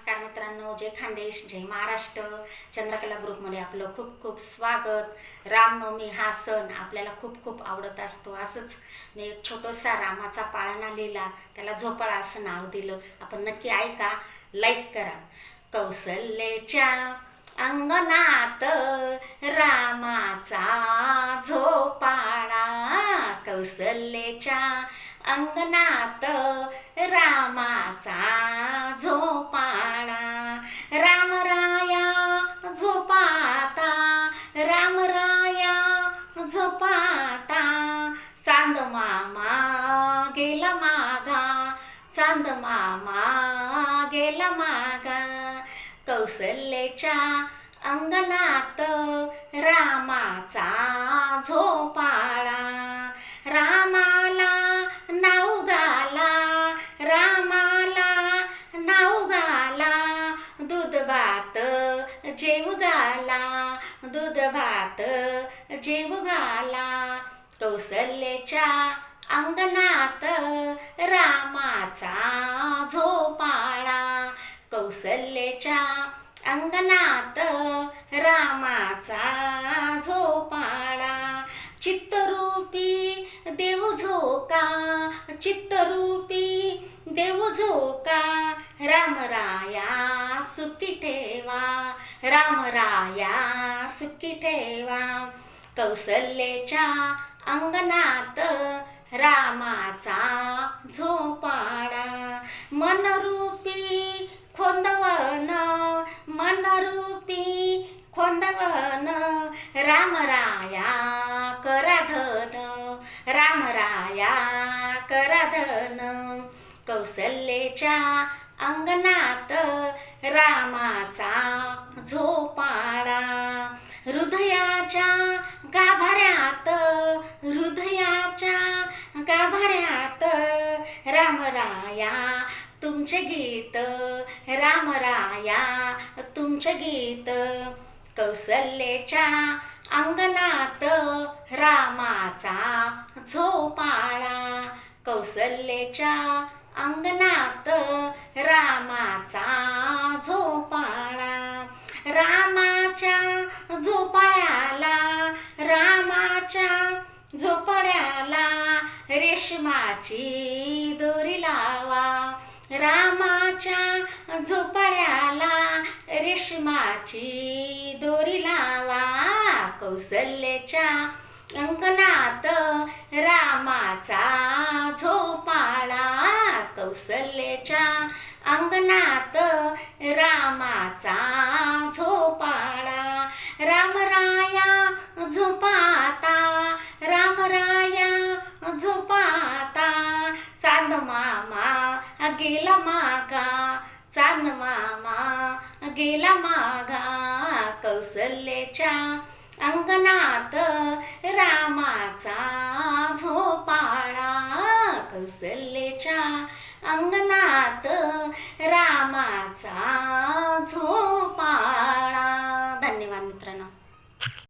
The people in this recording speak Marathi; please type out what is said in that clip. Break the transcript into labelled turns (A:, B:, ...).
A: नमस्कार मित्रांनो, जय खानदेश, जय महाराष्ट्र. चंद्रकला ग्रुपमध्ये आपलं खूप खूप स्वागत. रामनवमी हा सण आपल्याला खूप खूप आवडत असतो. असंच मी एक छोटासा रामाचा पाळणा लिहिला, त्याला झोपाळा असं नाव दिलं. आपण नक्की ऐका, लाईक करा. कौसल्याच्या अंगणात रामाचा झोपाळा, कौसल्याच्या अंगणात रामाचा झोपाळा. रामराया झोपाता, रामराया झोपाता, चांद मामा गेला मागा, चांद मामा गेला मागा. कौसल्याच्या अंगणात रामाचा झोपाळा. रामाला नाव गाला, रामाला नाव गाला, दूध भात जेव घाला, दूध भात जेव घाला. कौसल्याच्या अंगणात रामाचा झोपाळा, कौसल्याच्या अंगणात रामाचा झोपाळा. चित्तरूपी देव झोका, चित्तरूपी देव झोका, रामराया सुखी ठेवा, रामराया सुखी ठेवा. कौसल्याच्या अंगणात रामाचा झोपाळा. मनरूपी खोंदवन, मनरूपी खोंदवन, रामराया कराधन, रामराया कराधन. कौसल्याच्या अंगणात रामाचा झोपाळा. हृदयाच्या गाभाऱ्यात, हृदयाच्या गाभाऱ्यात रामराया तुमचे गीत, रामराया तुमचे गीत. कौसल्याच्या अंगणात रामाचा झोपाळा, कौसल्याच्या अंगणात रामाचा झोपाळा. रामाच्या झोपाळ्याला, रामाच्या झोपाळ्याला रेशमाची दोरी लावा, रामाच्या झोपाळ्याला रेशमाची दोरी लावा. कौसल्याच्या अंगणात रामाचा झोपाळा, कौसल्याच्या अंगणात रामाचा झोपाळा. रामराया झोपाता, रामराया झोपाता, चांद मामा गेला मागा, चांद मामा गेला मागा. कौसल्याच्या अंगणात रामाचा झोपाळा, कौसल्याच्या अंगणात रामाचा झोपाळा.